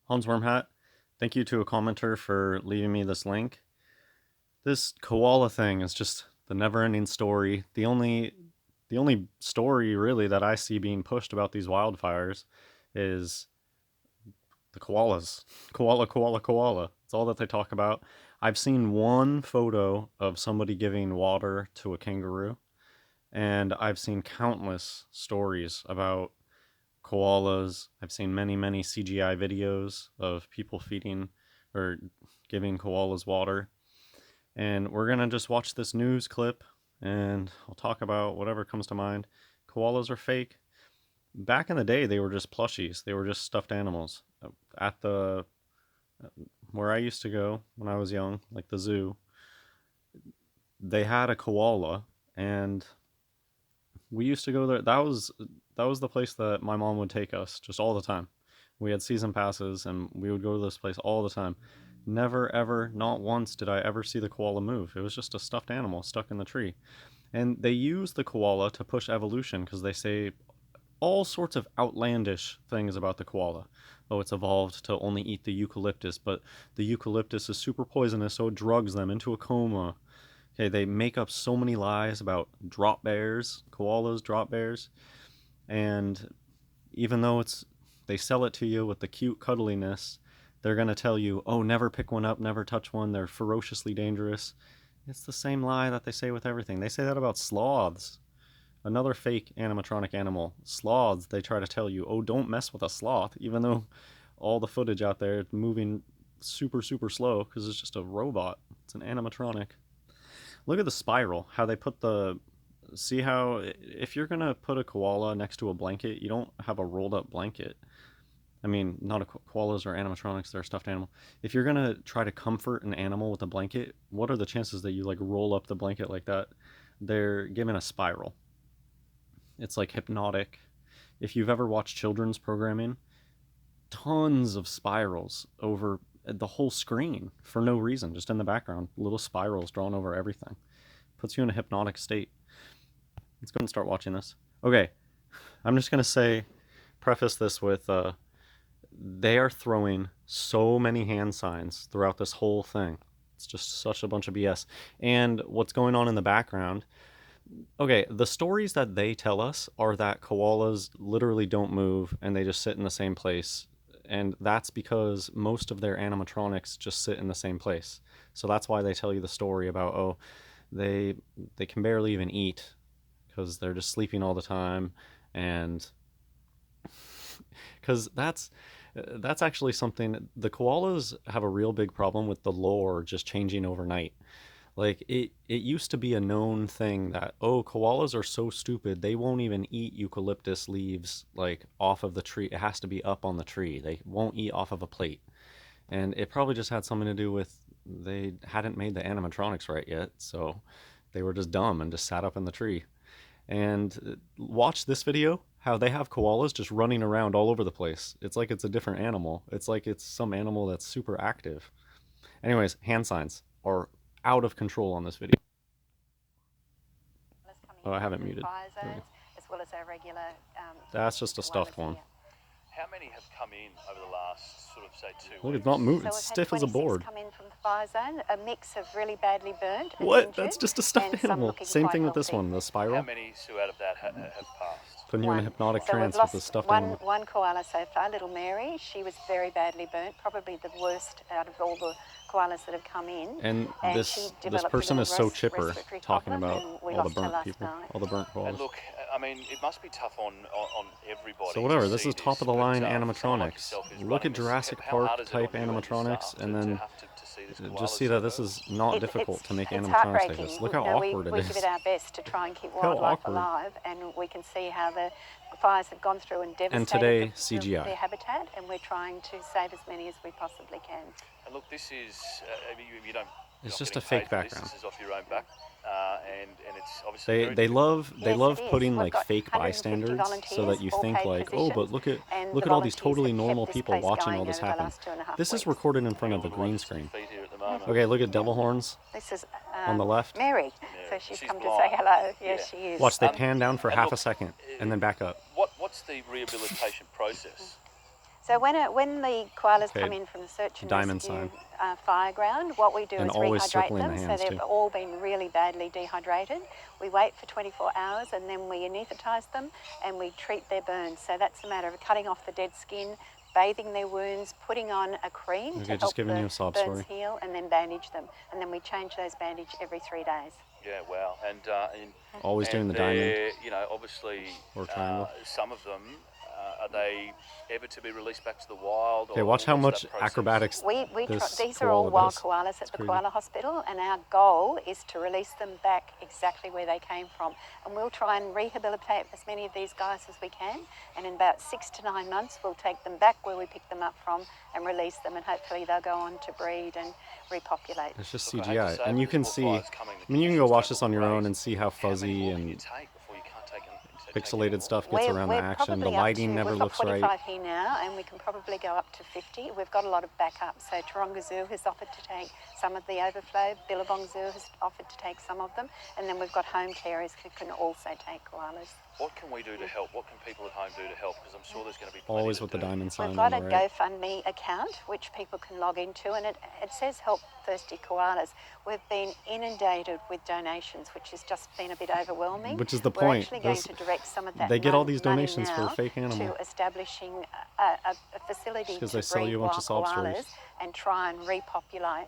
Hans Wormhat, thank you to a commenter for leaving me this link. This koala thing is just the never-ending story. The only story really that I see being pushed about these wildfires is the koalas. Koala, koala, koala. It's all that they talk about. I've seen one photo of somebody giving water to a kangaroo, and I've seen countless stories about koalas. I've seen many, many CGI videos of people feeding or giving koalas water. And we're going to just watch this news clip and I'll talk about whatever comes to mind. Koalas are fake. Back in the day, they were just plushies, they were just stuffed animals. At the where I used to go when I was young, like the zoo, they had a koala, and we used to go there. That was the place that my mom would take us just all the time. We had season passes and we would go to this place all the time. Never ever, not once did I ever see the koala move. It was just a stuffed animal stuck in the tree. And they use the koala to push evolution because they say all sorts of outlandish things about the koala. Oh, it's evolved to only eat the eucalyptus, but the eucalyptus is super poisonous, so it drugs them into a coma. Okay, they make up so many lies about drop bears, koalas, drop bears, and even though they sell it to you with the cute cuddliness, they're going to tell you, oh, never pick one up, never touch one, they're ferociously dangerous. It's the same lie that they say with everything. They say that about sloths, another fake animatronic animal. Sloths, they try to tell you, oh, don't mess with a sloth, even though all the footage out there is moving super, super slow because it's just a robot. It's an animatronic. Look at the spiral, how they put the... See how if you're going to put a koala next to a blanket, you don't have a rolled up blanket. I mean, not a koalas or animatronics, they're a stuffed animal. If you're going to try to comfort an animal with a blanket, what are the chances that you like roll up the blanket like that? They're given a spiral. It's like hypnotic. If you've ever watched children's programming, tons of spirals over the whole screen for no reason, just in the background. Little spirals drawn over everything. Puts you in a hypnotic state. Let's go and start watching this. Okay, I'm just going to preface this with, they are throwing so many hand signs throughout this whole thing. It's just such a bunch of BS. And what's going on in the background, okay, the stories that they tell us are that koalas literally don't move and they just sit in the same place. And that's because most of their animatronics just sit in the same place. So that's why they tell you the story about, oh, they can barely even eat because they're just sleeping all the time. And because that's actually something, the koalas have a real big problem with the lore just changing overnight. Like it used to be a known thing that, oh, koalas are so stupid they won't even eat eucalyptus leaves like off of the tree. It has to be up on the tree. They won't eat off of a plate. And it probably just had something to do with they hadn't made the animatronics right yet, so they were just dumb and just sat up in the tree. And watch this video, how they have koalas just running around all over the place. It's like it's a different animal. It's like it's some animal that's super active. Anyways, hand signs are out of control on this video. Oh, I haven't muted. As well as our regular, that's just a stuffed one. How many have come in over the last sort of say 2 weeks? Look, it's not moving. So it's stiff as a board. Come in from the fire zone, a mix of really badly burnt. What? Injured, that's just a stuffed animal. Same thing with this one, the spiral. How many, Sue, out of that have passed? Putting you in a hypnotic trance with the stuffed animal. One koala so far, little Mary. She was very badly burnt, probably the worst out of all the koalas that have come in. And this person is so chipper, talking about all the burnt people, all the burnt koalas. And look, I mean, it must be tough on everybody. So whatever, this is top of the line animatronics. Look at Jurassic Park type animatronics, and then just see that this is not difficult to make animatronics like this. Look how awkward it is. We give it our best to try and keep wildlife alive, and we can see how the fires have gone through and devastated their habitat, and we're trying to save as many as we possibly can. And look, this is you don't. It's just a fake background. This is off your own back, and it's obviously they love putting like fake bystanders so that you think like, oh, but look at all these totally normal people watching all this happen. This is recorded in front of a green screen. Okay, look at devil horns. This is on the left. Mary, so she's come to say hello. Yes, she is. Watch, they pan down for half a second and then back up. What's the rehabilitation process? So when the koalas Okay, come in from the search and diamond rescue sign. fire ground, what we do And is always rehydrate circling them. the So hands they've too. all been really badly dehydrated. We wait for 24 hours and then we anaesthetize them and we treat their burns. So that's a matter of cutting off the dead skin, bathing their wounds, putting on a cream to help the burns heal, and then bandage them. And then we change those bandages every 3 days. Yeah, wow. And always doing the diamond. You know, obviously, or triangle. Some of them, are they ever to be released back to the wild? Okay, watch how much acrobatics these are all wild koalas at the koala hospital, and our goal is to release them back exactly where they came from. And we'll try and rehabilitate as many of these guys as we can, and in about 6 to 9 months we'll take them back where we picked them up from and release them, and hopefully they'll go on to breed and repopulate. It's just CGI, and you can see, I mean, you can go watch this on your own and see how fuzzy and pixelated stuff gets around the action. The lighting never looks right. We've got 45 here now, and we can probably go up to 50. We've got a lot of backup. So Taronga Zoo has offered to take some of the overflow. Billabong Zoo has offered to take some of them. And then we've got home carers who can also take koalas. What can we do to help? What can people at home do to help? Because I'm sure there's going to be always with the diamond sign. We've got a GoFundMe account which people can log into, and it says Help Thirsty Koalas. We've been inundated with donations, which has just been a bit overwhelming. Which is the We're point. actually going to direct some of that they get all these donations for a fake animal. To establishing a facility because to they sell you a bunch of sob stories and try and repopulate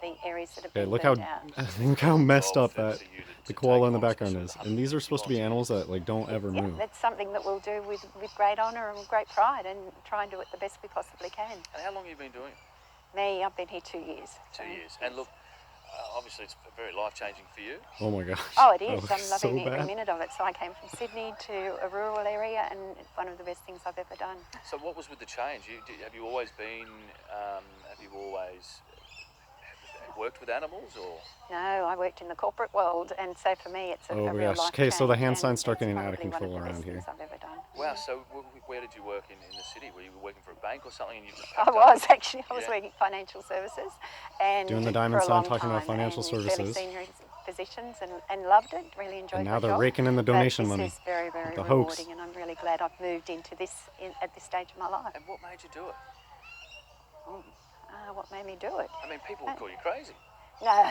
the areas that have been look burnt how out. Look how messed up that the koala in the background is. And these are supposed to be animals that like don't ever move. Yeah, that's something that we'll do with great honour and great pride, and try and do it the best we possibly can. And how long have you been doing it? Me, I've been here 2 years. 2 years. And look, obviously it's very life-changing for you. Oh my gosh. Oh, it is. I'm loving so every minute of it. So I came from Sydney to a rural area, and it's one of the best things I've ever done. So what was with the change? Have you always been, worked with animals, or? No, I worked in the corporate world, and so for me it's a real life change. Okay, so the hand signs start getting out of control around here. I've ever done. Wow, so where did you work in the city? Were you working for a bank or something? And you just I was working financial services, and doing the diamond sign, talking about financial services. Fairly senior positions, and loved it. Really enjoyed it. And now they're raking in the donation money. This is very, very rewarding, and I'm really glad I've moved into this at this stage of my life. And what made you do it? What made me do it? I mean, people would call you crazy. No,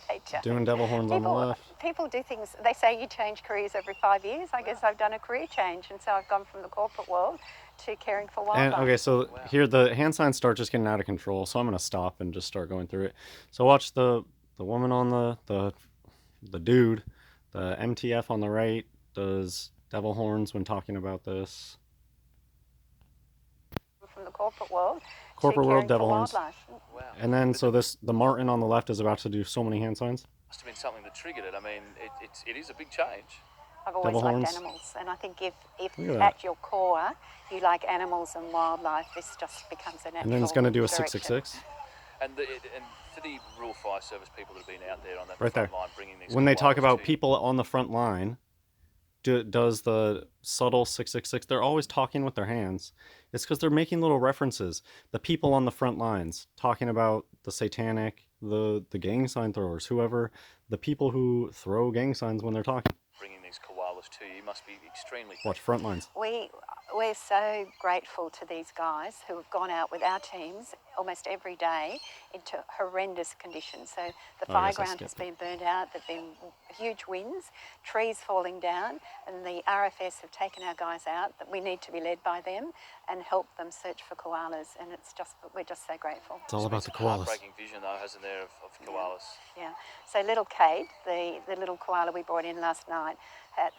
they don't. Doing devil horns on the left. People do things. They say you change careers every 5 years. I guess I've done a career change, and so I've gone from the corporate world to caring for wildlife. And okay, so here the hand signs start just getting out of control. So I'm gonna stop and just start going through it. So watch the woman on the dude, the MTF on the right does devil horns when talking about this. From the corporate world. Corporate world devil horns. Wow. And then so the Martin on the left is about to do so many hand signs. Must have been something that triggered it. I mean, it is a big change. I've always liked animals, and I think if at your core you like animals and wildlife, this just becomes a natural. And then it's going to do a 666. And for the rural fire service people that have been out there on that right front there, line bringing these when they talk about people on the front line, does the subtle 666, they're always talking with their hands. It's because they're making little references. The people on the front lines talking about the satanic, the gang sign throwers, whoever, the people who throw gang signs when they're talking. Bringing these koalas to you must be extremely. Watch front lines. We're so grateful to these guys who have gone out with our teams almost every day into horrendous conditions. So the fire ground has been burned out, there have been huge winds, trees falling down, and the RFS have taken our guys out, that we need to be led by them and help them search for koalas, and we're just so grateful. It's all about the koalas. Heartbreaking vision though, hasn't there, of koalas? Yeah. So little Kate, the little koala we brought in last night,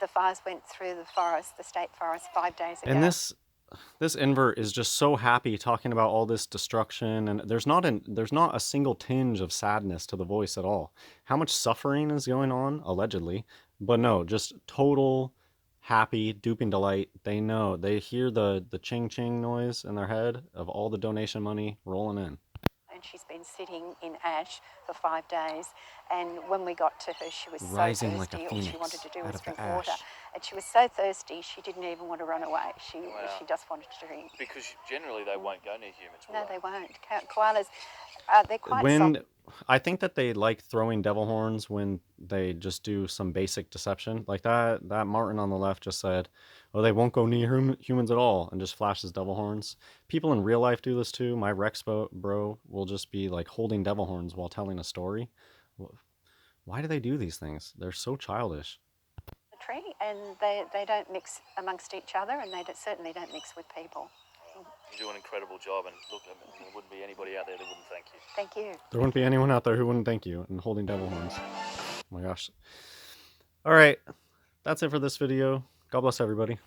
the fires went through the forest, the state forest, 5 days ago. And this invert is just so happy talking about all this destruction, and there's not a single tinge of sadness to the voice at all. How much suffering is going on, allegedly, but no, just total happy, duping delight. They know, they hear the ching ching noise in their head of all the donation money rolling in. And she's been sitting in ash for 5 days, and when we got to her, she was rising so thirsty. like a All she phoenix wanted to do out was of the drink water, ash. and she was so thirsty she didn't even want to run away. She just wanted to drink. Because generally they won't go near humans, will No, they? they won't. Koalas, they're quite soft. I think that they like throwing devil horns when they just do some basic deception. Like that Martin on the left just said, oh, they won't go near humans at all, and just flashes devil horns. People in real life do this too. My Rex bro will just be like holding devil horns while telling a story. Why do they do these things? They're so childish. Tree, and they don't mix amongst each other, and they certainly don't mix with people. You do an incredible job, and look, there wouldn't be anybody out there that wouldn't thank you. Thank you. There wouldn't be anyone out there who wouldn't thank you, and holding devil horns. Oh my gosh. All right, that's it for this video. God bless everybody.